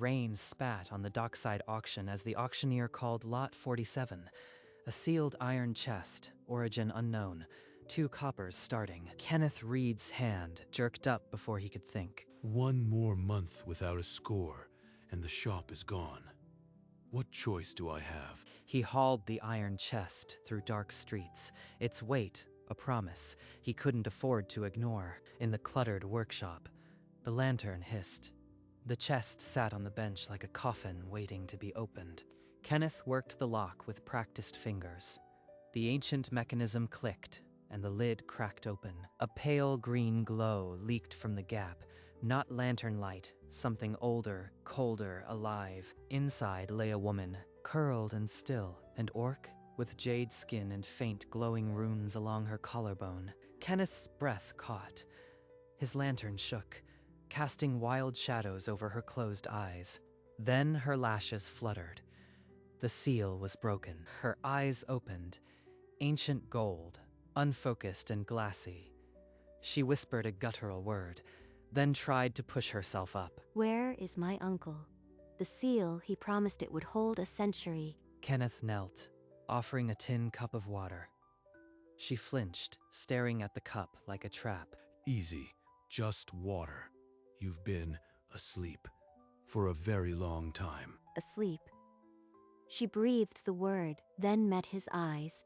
Rain spat on the dockside auction as the auctioneer called Lot 47. A sealed iron chest, origin unknown, 2 coppers starting. Kenneth Reed's hand jerked up before he could think. One more month without a score, and the shop is gone. What choice do I have? He hauled the iron chest through dark streets, its weight a promise he couldn't afford to ignore. In the cluttered workshop, the lantern hissed. The chest sat on the bench like a coffin waiting to be opened. Kenneth worked the lock with practiced fingers. The ancient mechanism clicked, and the lid cracked open. A pale green glow leaked from the gap, not lantern light, something older, colder, alive. Inside lay a woman, curled and still, and Orc, with jade skin and faint glowing runes along her collarbone. Kenneth's breath caught. His lantern shook, casting wild shadows over her closed eyes. Then her lashes fluttered. The seal was broken. Her eyes opened, ancient gold, unfocused and glassy. She whispered a guttural word, then tried to push herself up. Where is my uncle? The seal, he promised it would hold a century. Kenneth knelt, offering a tin cup of water. She flinched, staring at the cup like a trap. Easy, just water. You've been asleep for a very long time. Asleep. She breathed the word, then met his eyes.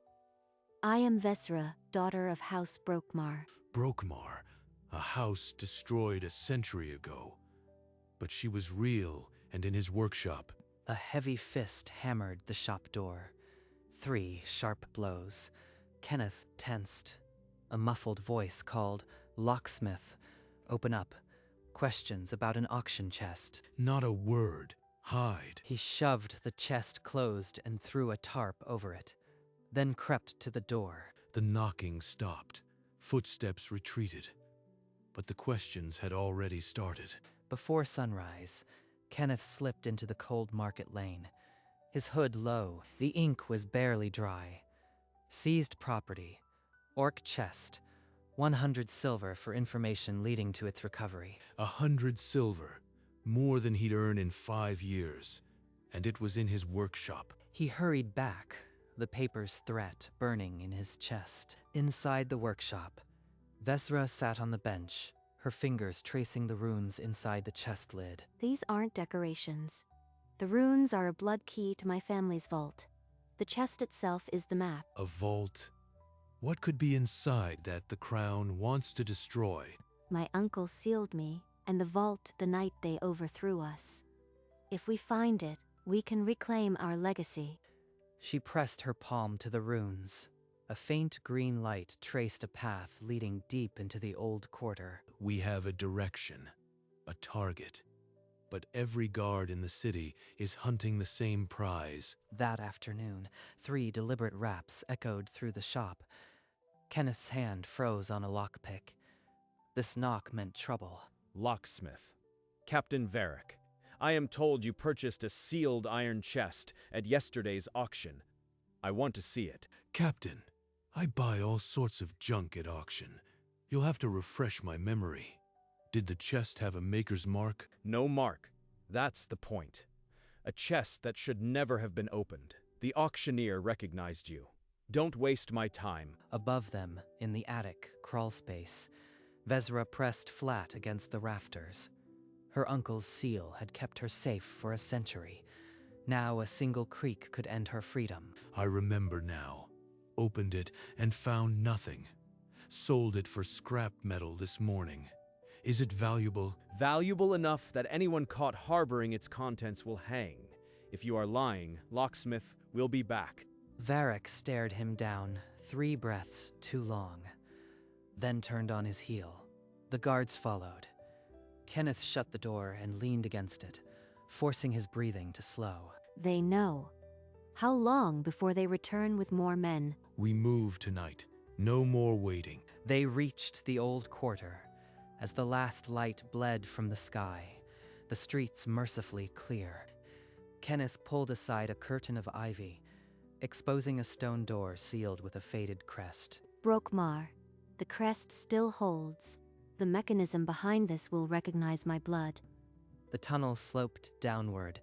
I am Vesra, daughter of House Brokmar. Brokmar, a house destroyed a century ago. But she was real and in his workshop. A heavy fist hammered the shop door. 3 sharp blows. Kenneth tensed. A muffled voice called, "Locksmith, open up. Questions about an auction chest." Not a word. Hide. He shoved the chest closed and threw a tarp over it, then crept to the door. The knocking stopped. Footsteps retreated. But the questions had already started. Before sunrise, Kenneth slipped into the cold market lane. His hood low, the ink was barely dry. Seized property. Orc chest. 100 silver for information leading to its recovery. 100 silver. More than he'd earn in 5 years. And it was in his workshop. He hurried back, the paper's threat burning in his chest. Inside the workshop, Vesra sat on the bench, her fingers tracing the runes inside the chest lid. These aren't decorations. The runes are a blood key to my family's vault. The chest itself is the map. A vault? What could be inside that the crown wants to destroy? My uncle sealed me, and the vault the night they overthrew us. If we find it, we can reclaim our legacy. She pressed her palm to the runes. A faint green light traced a path leading deep into the old quarter. We have a direction, a target. But every guard in the city is hunting the same prize. That afternoon, 3 deliberate raps echoed through the shop. Kenneth's hand froze on a lockpick. This knock meant trouble. Locksmith. Captain Varick, I am told you purchased a sealed iron chest at yesterday's auction. I want to see it. Captain, I buy all sorts of junk at auction. You'll have to refresh my memory. Did the chest have a maker's mark? No mark. That's the point. A chest that should never have been opened. The auctioneer recognized you. Don't waste my time. Above them, in the attic crawl space, Vesra pressed flat against the rafters. Her uncle's seal had kept her safe for a century. Now a single creak could end her freedom. I remember now. Opened it and found nothing. Sold it for scrap metal this morning. Is it valuable? Valuable enough that anyone caught harboring its contents will hang. If you are lying, Locksmith will be back. Varick stared him down, 3 breaths too long, then turned on his heel. The guards followed. Kenneth shut the door and leaned against it, forcing his breathing to slow. They know. How long before they return with more men? We move tonight. No more waiting. They reached the old quarter. As the last light bled from the sky, the streets mercifully clear. Kenneth pulled aside a curtain of ivy, exposing a stone door sealed with a faded crest. Brokmar. The crest still holds. The mechanism behind this will recognize my blood. The tunnel sloped downward,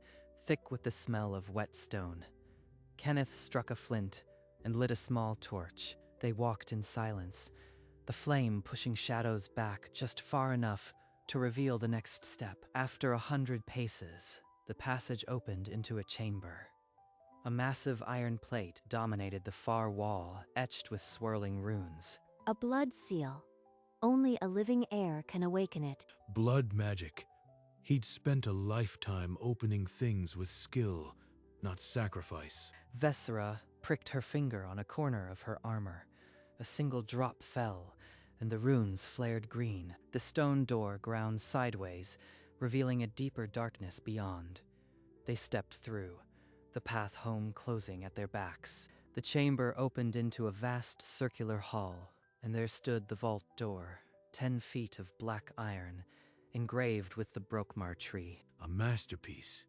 thick with the smell of wet stone. Kenneth struck a flint and lit a small torch. They walked in silence, the flame pushing shadows back just far enough to reveal the next step. After 100 paces, the passage opened into a chamber. A massive iron plate dominated the far wall, etched with swirling runes. A blood seal. Only a living heir can awaken it. Blood magic. He'd spent a lifetime opening things with skill, not sacrifice. Vesera pricked her finger on a corner of her armor. A single drop fell, and the runes flared green. The stone door ground sideways, revealing a deeper darkness beyond. They stepped through, the path home closing at their backs. The chamber opened into a vast circular hall, and there stood the vault door, 10 feet of black iron, engraved with the Brokmar tree. A masterpiece.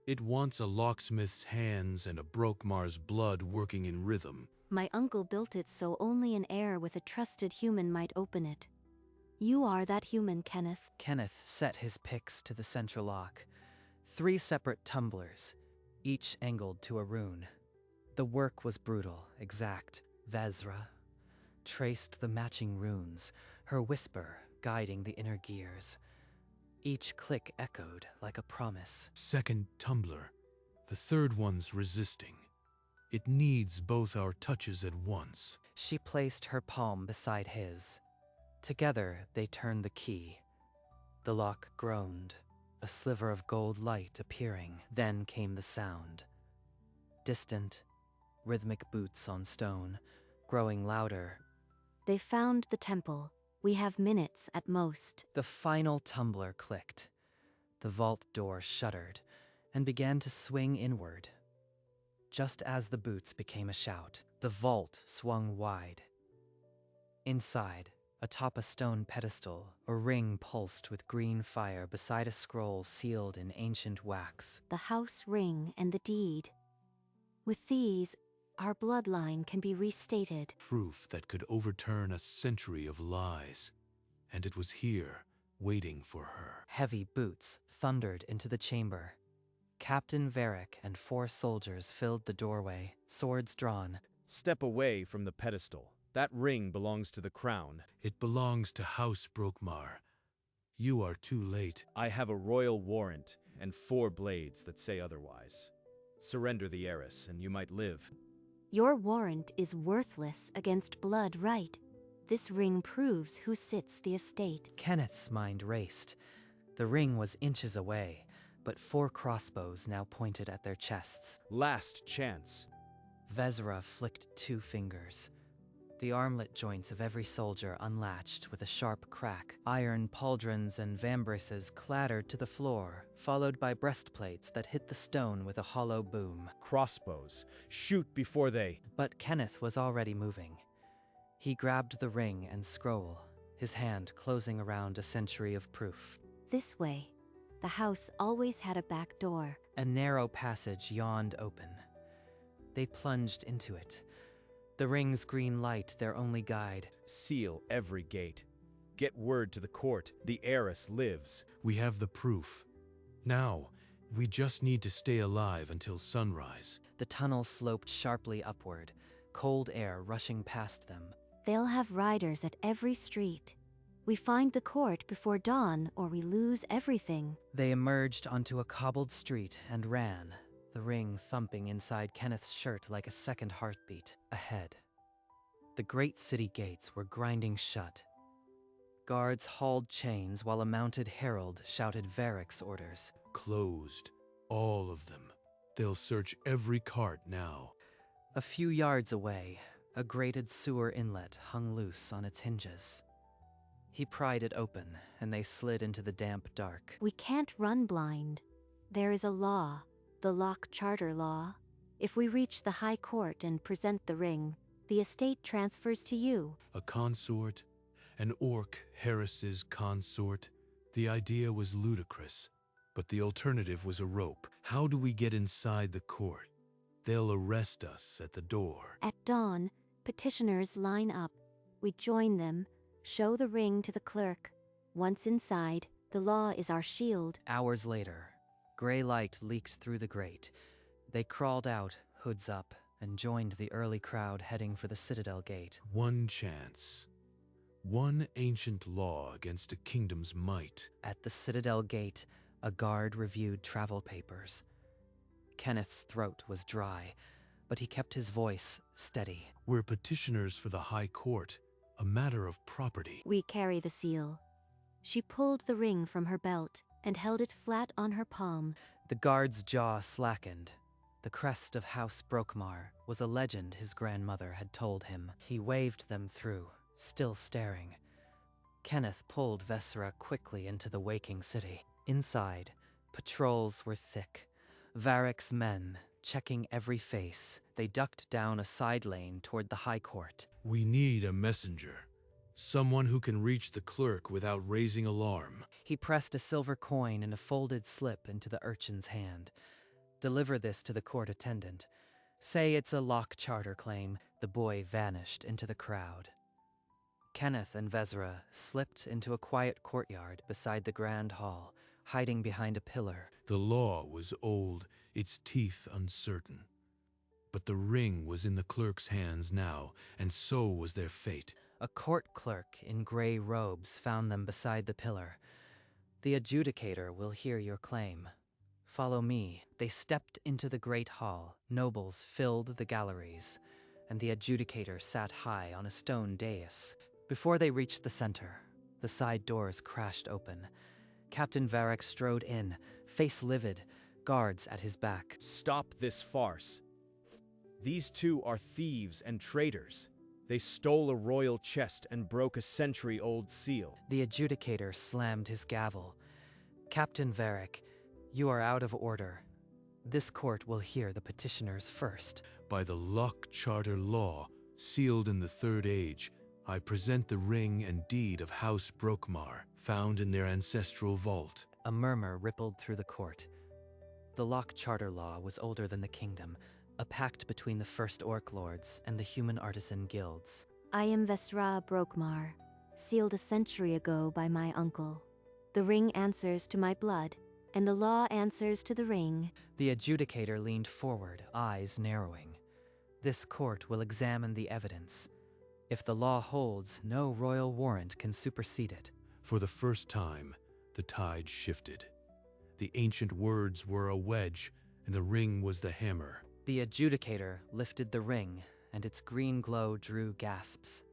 It wants a locksmith's hands and a Brokmar's blood working in rhythm. My uncle built it so only an heir with a trusted human might open it. You are that human, Kenneth. Kenneth set his picks to the central lock. 3 separate tumblers, each angled to a rune. The work was brutal, exact. Vesera traced the matching runes, her whisper guiding the inner gears. Each click echoed like a promise. Second tumbler. The third one's resisting. It needs both our touches at once. She placed her palm beside his. Together, they turned the key. The lock groaned, a sliver of gold light appearing. Then came the sound. Distant, rhythmic boots on stone, growing louder. They found the temple. We have minutes at most. The final tumbler clicked. The vault door shuddered and began to swing inward. Just as the boots became a shout, the vault swung wide. Inside, atop a stone pedestal, a ring pulsed with green fire beside a scroll sealed in ancient wax. The house ring and the deed. With these, our bloodline can be restated. Proof that could overturn a century of lies. And it was here, waiting for her. Heavy boots thundered into the chamber. Captain Varric and 4 soldiers filled the doorway, swords drawn. Step away from the pedestal. That ring belongs to the crown. It belongs to House Brokmar. You are too late. I have a royal warrant and 4 blades that say otherwise. Surrender the heiress, and you might live. Your warrant is worthless against blood, right? This ring proves who sits the estate. Kenneth's mind raced. The ring was inches away, but 4 crossbows now pointed at their chests. Last chance. Vesera flicked 2 fingers. The armlet joints of every soldier unlatched with a sharp crack. Iron pauldrons and vambraces clattered to the floor, followed by breastplates that hit the stone with a hollow boom. Crossbows. Shoot before they... But Kenneth was already moving. He grabbed the ring and scroll, his hand closing around a century of proof. This way. The house always had a back door. A narrow passage yawned open. They plunged into it. The ring's green light their only guide. Seal every gate. Get word to the court. The heiress lives. We have the proof. Now, we just need to stay alive until sunrise. The tunnel sloped sharply upward, cold air rushing past them. They'll have riders at every street. We find the court before dawn, or we lose everything. They emerged onto a cobbled street and ran, the ring thumping inside Kenneth's shirt like a second heartbeat. Ahead, the great city gates were grinding shut. Guards hauled chains while a mounted herald shouted Varric's orders. Closed. All of them. They'll search every cart now. A few yards away, a grated sewer inlet hung loose on its hinges. He pried it open, and they slid into the damp dark. We can't run blind. There is a law, the Lock Charter Law. If we reach the High Court and present the ring, the estate transfers to you. A consort? An Orc Heiress's consort? The idea was ludicrous, but the alternative was a rope. How do we get inside the court? They'll arrest us at the door. At dawn, petitioners line up. We join them, show the ring to the clerk. Once inside, The law is our shield. Hours later, gray light leaked through the grate. They crawled out, hoods up, and joined the early crowd heading for the Citadel gate. One chance. One ancient law against a kingdom's might. At the Citadel gate, a guard reviewed travel papers. Kenneth's throat was dry, but he kept his voice steady. We're petitioners for the High Court, a matter of property. We carry the seal. She pulled the ring from her belt and held it flat on her palm. The guard's jaw slackened. The crest of House Brokmar was a legend his grandmother had told him. He waved them through, still staring. Kenneth pulled Vesera quickly into the waking city. Inside, patrols were thick. Varric's men, checking every face, they ducked down a side lane toward the High Court. We need a messenger. Someone who can reach the clerk without raising alarm. He pressed a silver coin in a folded slip into the urchin's hand. Deliver this to the court attendant. Say it's a lock charter claim. The boy vanished into the crowd. Kenneth and Vesera slipped into a quiet courtyard beside the grand hall, hiding behind a pillar. The law was old, its teeth uncertain. But the ring was in the clerk's hands now, and so was their fate. A court clerk in gray robes found them beside the pillar. The adjudicator will hear your claim. Follow me. They stepped into the great hall. Nobles filled the galleries, and the adjudicator sat high on a stone dais. Before they reached the center, the side doors crashed open. Captain Varric strode in, face livid, guards at his back. Stop this farce. These two are thieves and traitors. They stole a royal chest and broke a century-old seal. The adjudicator slammed his gavel. Captain Varric, you are out of order. This court will hear the petitioners first. By the Lock Charter law, sealed in the Third Age, I present the ring and deed of House Brokmar, found in their ancestral vault. A murmur rippled through the court. The Lock Charter law was older than the kingdom, a pact between the first Orc lords and the human artisan guilds. I am Vesera Brokmar, sealed a century ago by my uncle. The ring answers to my blood, and the law answers to the ring. The adjudicator leaned forward, eyes narrowing. This court will examine the evidence. If the law holds, no royal warrant can supersede it. For the first time, the tide shifted. The ancient words were a wedge, and the ring was the hammer. The adjudicator lifted the ring, and its green glow drew gasps.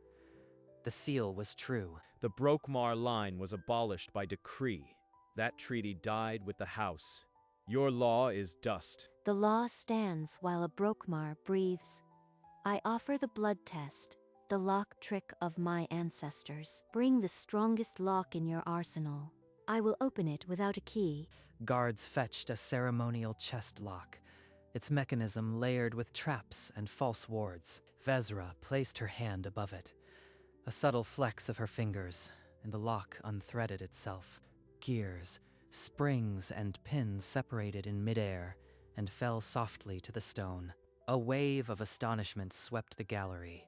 The seal was true. The Brokmar line was abolished by decree. That treaty died with the house. Your law is dust. The law stands while a Brokmar breathes. I offer the blood test, the lock trick of my ancestors. Bring the strongest lock in your arsenal. I will open it without a key. Guards fetched a ceremonial chest lock, its mechanism layered with traps and false wards. Vesera placed her hand above it. A subtle flex of her fingers, and the lock unthreaded itself. Gears, springs, and pins separated in midair and fell softly to the stone. A wave of astonishment swept the gallery.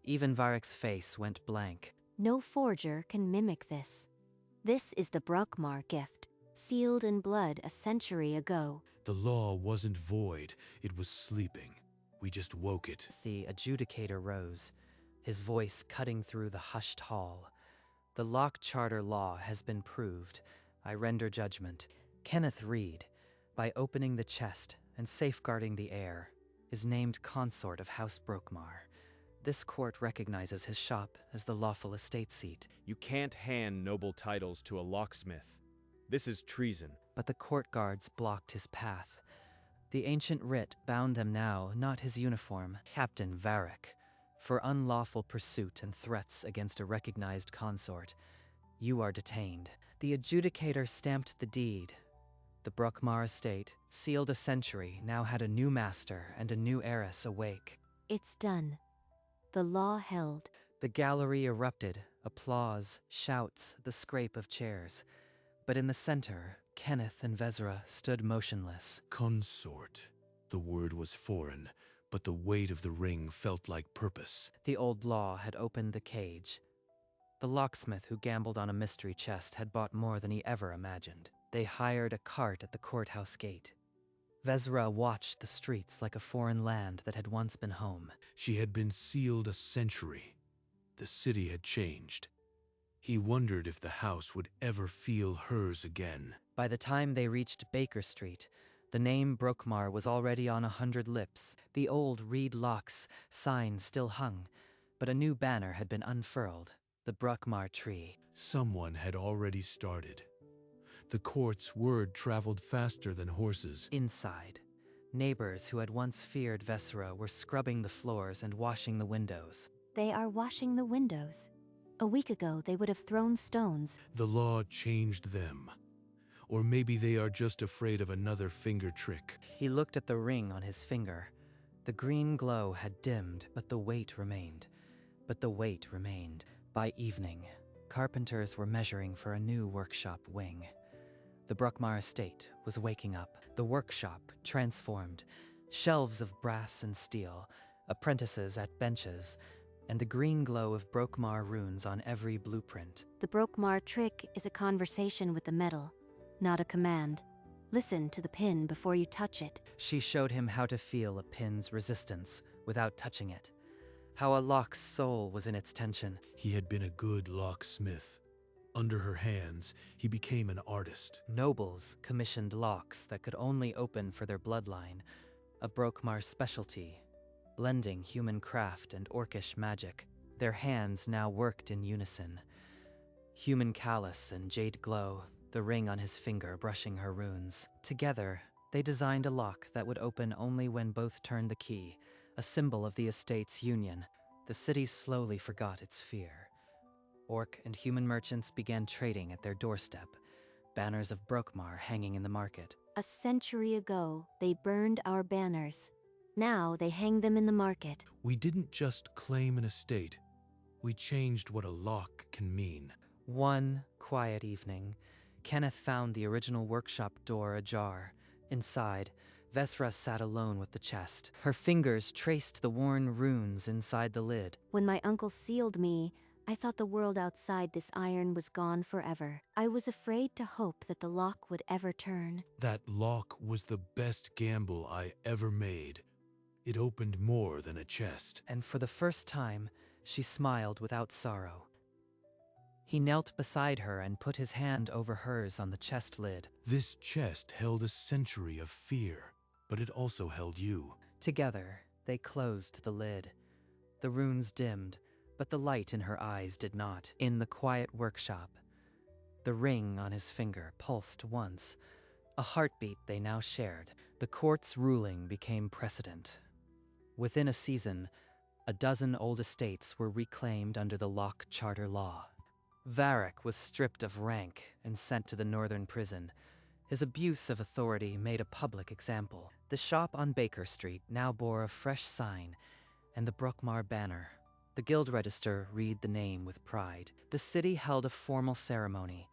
Even Varric's face went blank. No forger can mimic this. This is the Brokmar gift, sealed in blood a century ago. The law wasn't void, it was sleeping. We just woke it. The adjudicator rose, his voice cutting through the hushed hall. The Lock Charter law has been proved. I render judgment. Kenneth Reed, by opening the chest and safeguarding the heir, is named consort of House Brokmar. This court recognizes his shop as the lawful estate seat. You can't hand noble titles to a locksmith. This is treason. But the court guards blocked his path. The ancient writ bound them now, not his uniform. Captain Varric, for unlawful pursuit and threats against a recognized consort, you are detained. The adjudicator stamped the deed. The Brokmar estate, sealed a century, now had a new master and a new heiress awake. It's done. The law held. The gallery erupted, applause, shouts, the scrape of chairs. But in the center, Kenneth and Vesera stood motionless. Consort. The word was foreign, but the weight of the ring felt like purpose. The old law had opened the cage. The locksmith who gambled on a mystery chest had bought more than he ever imagined. They hired a cart at the courthouse gate. Vezra watched the streets like a foreign land that had once been home. She had been sealed a century. The city had changed. He wondered if the house would ever feel hers again. By the time they reached Baker Street, the name Brokmar was already on 100 lips. The old reed locks sign still hung, but a new banner had been unfurled, the Brokmar tree. Someone had already started. The court's word traveled faster than horses. Inside, neighbors who had once feared Vesera were scrubbing the floors and washing the windows. They are washing the windows. A week ago, they would have thrown stones. The law changed them. Or maybe they are just afraid of another finger trick. He looked at the ring on his finger. The green glow had dimmed, but the weight remained. By evening, carpenters were measuring for a new workshop wing. The Brokmar estate was waking up. The workshop transformed. Shelves of brass and steel, apprentices at benches, and the green glow of Brokmar runes on every blueprint. The Brokmar trick is a conversation with the metal, not a command. Listen to the pin before you touch it. She showed him how to feel a pin's resistance without touching it, how a lock's soul was in its tension. He had been a good locksmith. Under her hands, he became an artist. Nobles commissioned locks that could only open for their bloodline, a Brokmar specialty, blending human craft and orcish magic. Their hands now worked in unison. Human callus and jade glow, the ring on his finger brushing her runes. Together, they designed a lock that would open only when both turned the key, a symbol of the estate's union. The city slowly forgot its fear. Orc and human merchants began trading at their doorstep, banners of Brokmar hanging in the market. A century ago, they burned our banners. Now they hang them in the market. We didn't just claim an estate. We changed what a lock can mean. One quiet evening, Kenneth found the original workshop door ajar. Inside, Vesra sat alone with the chest. Her fingers traced the worn runes inside the lid. When my uncle sealed me, I thought the world outside this iron was gone forever. I was afraid to hope that the lock would ever turn. That lock was the best gamble I ever made. It opened more than a chest. And for the first time, she smiled without sorrow. He knelt beside her and put his hand over hers on the chest lid. This chest held a century of fear, but it also held you. Together, they closed the lid. The runes dimmed, but the light in her eyes did not. In the quiet workshop, the ring on his finger pulsed once, a heartbeat they now shared. The court's ruling became precedent. Within a season, a dozen old estates were reclaimed under the Lock Charter Law. Varric was stripped of rank and sent to the northern prison. His abuse of authority made a public example. The shop on Baker Street now bore a fresh sign and the Brokmar banner. The guild register read the name with pride. The city held a formal ceremony.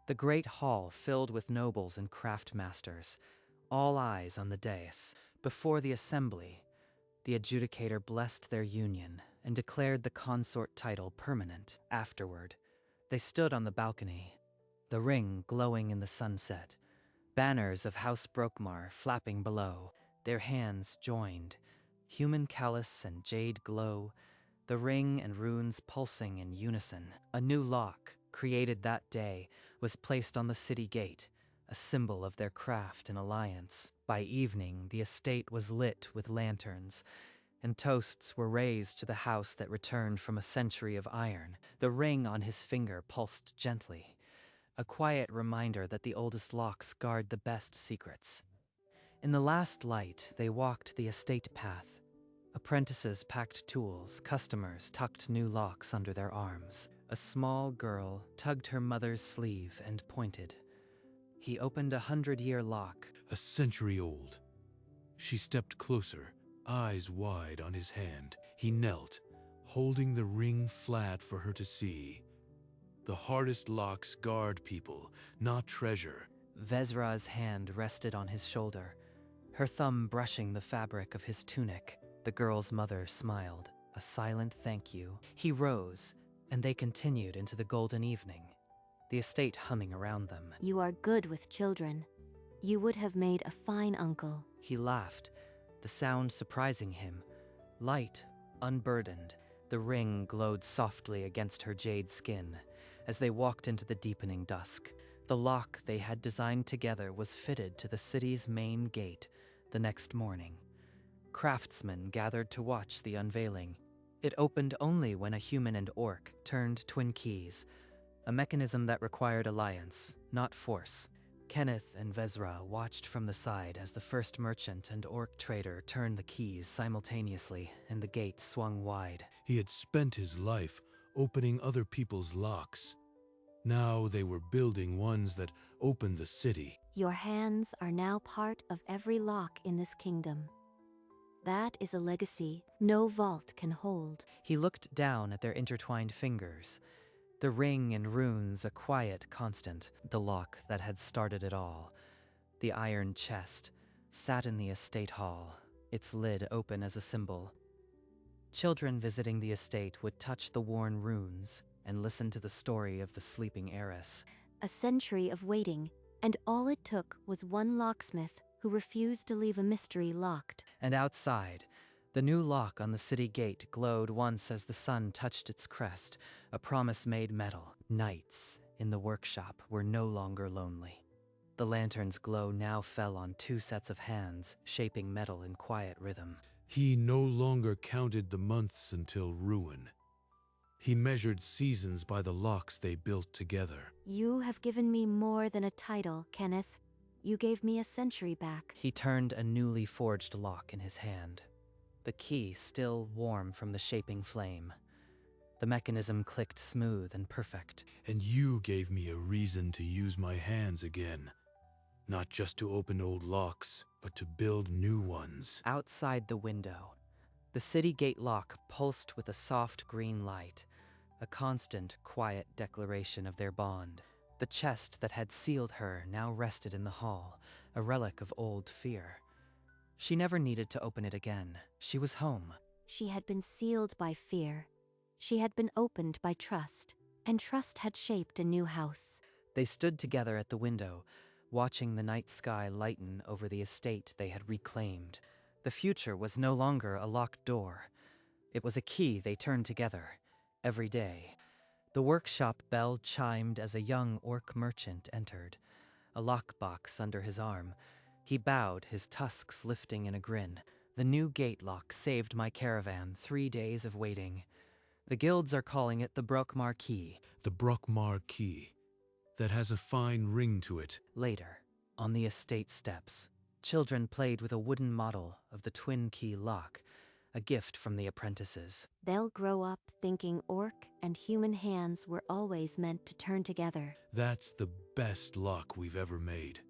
The great hall filled with nobles and craft masters, all eyes on the dais. Before the assembly, the adjudicator blessed their union and declared the consort title permanent. Afterward, they stood on the balcony, the ring glowing in the sunset, banners of House Brokmar flapping below. Their hands joined, human callus and jade glow, the ring and runes pulsing in unison. A new lock, created that day, was placed on the city gate, a symbol of their craft and alliance. By evening, the estate was lit with lanterns, and toasts were raised to the house that returned from a century of iron. The ring on his finger pulsed gently, a quiet reminder that the oldest locks guard the best secrets. In the last light, they walked the estate path. Apprentices packed tools, customers tucked new locks under their arms. A small girl tugged her mother's sleeve and pointed. He opened a 100-year lock. A century old. She stepped closer, eyes wide on his hand. He knelt, holding the ring flat for her to see. The hardest locks guard people, not treasure. Vezra's hand rested on his shoulder, her thumb brushing the fabric of his tunic. The girl's mother smiled, a silent thank you. He rose, and they continued into the golden evening, the estate humming around them. You are good with children. You would have made a fine uncle. He laughed, the sound surprising him. Light, unburdened, the ring glowed softly against her jade skin as they walked into the deepening dusk. The lock they had designed together was fitted to the city's main gate the next morning. Craftsmen gathered to watch the unveiling. It opened only when a human and orc turned twin keys, a mechanism that required alliance, not force. Kenneth and Vezra watched from the side as the first merchant and orc trader turned the keys simultaneously, and the gate swung wide. He had spent his life opening other people's locks. Now they were building ones that opened the city. Your hands are now part of every lock in this kingdom. That is a legacy no vault can hold. He looked down at their intertwined fingers. The ring and runes a quiet constant, the lock that had started it all. The iron chest sat in the estate hall, its lid open as a symbol. Children visiting the estate would touch the worn runes and listen to the story of the sleeping heiress. A century of waiting, and all it took was one locksmith who refused to leave a mystery locked. And outside, the new lock on the city gate glowed once as the sun touched its crest, a promise made metal. Nights in the workshop were no longer lonely. The lantern's glow now fell on two sets of hands, shaping metal in quiet rhythm. He no longer counted the months until ruin. He measured seasons by the locks they built together. You have given me more than a title, Kenneth. You gave me a century back. He turned a newly forged lock in his hand, the key still warm from the shaping flame. The mechanism clicked smooth and perfect. And you gave me a reason to use my hands again. Not just to open old locks, but to build new ones. Outside the window, the city gate lock pulsed with a soft green light, a constant, quiet declaration of their bond. The chest that had sealed her now rested in the hall, a relic of old fear. She never needed to open it again. She was home. She had been sealed by fear. She had been opened by trust, and trust had shaped a new house. They stood together at the window, watching the night sky lighten over the estate they had reclaimed. The future was no longer a locked door. It was a key they turned together, every day. The workshop bell chimed as a young orc merchant entered, a lockbox under his arm. He bowed, his tusks lifting in a grin. The new gate lock saved my caravan 3 days of waiting. The guilds are calling it the Brokmar Key. The Brokmar Key. That has a fine ring to it. Later, on the estate steps, children played with a wooden model of the twin key lock, a gift from the apprentices. They'll grow up thinking orc and human hands were always meant to turn together. That's the best lock we've ever made.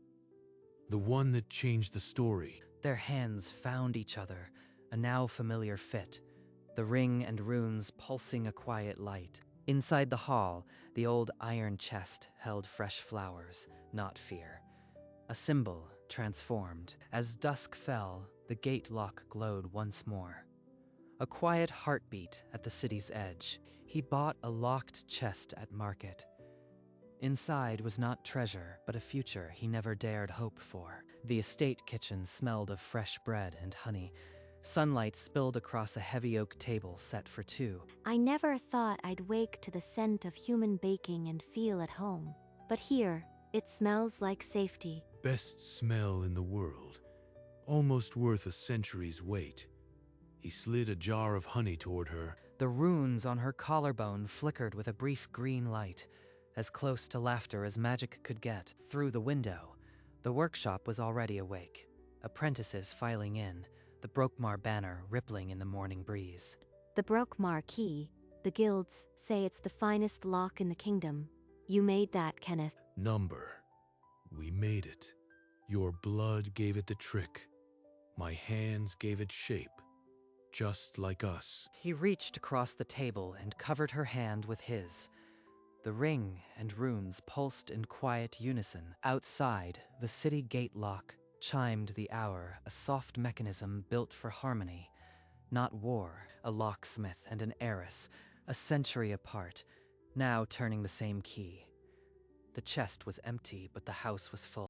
The one that changed the story. Their hands found each other, a now familiar fit, the ring and runes pulsing a quiet light. Inside the hall, the old iron chest held fresh flowers, not fear. A symbol transformed. As dusk fell, the gate lock glowed once more. A quiet heartbeat at the city's edge. He bought a locked chest at market. Inside was not treasure, but a future he never dared hope for. The estate kitchen smelled of fresh bread and honey. Sunlight spilled across a heavy oak table set for two. I never thought I'd wake to the scent of human baking and feel at home. But here, it smells like safety. Best smell in the world. Almost worth a century's wait. He slid a jar of honey toward her. The runes on her collarbone flickered with a brief green light, as close to laughter as magic could get. Through the window, the workshop was already awake, apprentices filing in, the Brokmar banner rippling in the morning breeze. The Brokmar Key. The guilds say it's the finest lock in the kingdom. You made that, Kenneth. Number. We made it. Your blood gave it the trick. My hands gave it shape. Just like us. He reached across the table and covered her hand with his. The ring and runes pulsed in quiet unison. Outside, the city gate lock chimed the hour, a soft mechanism built for harmony, not war. A locksmith and an heiress, a century apart, now turning the same key. The chest was empty, but the house was full.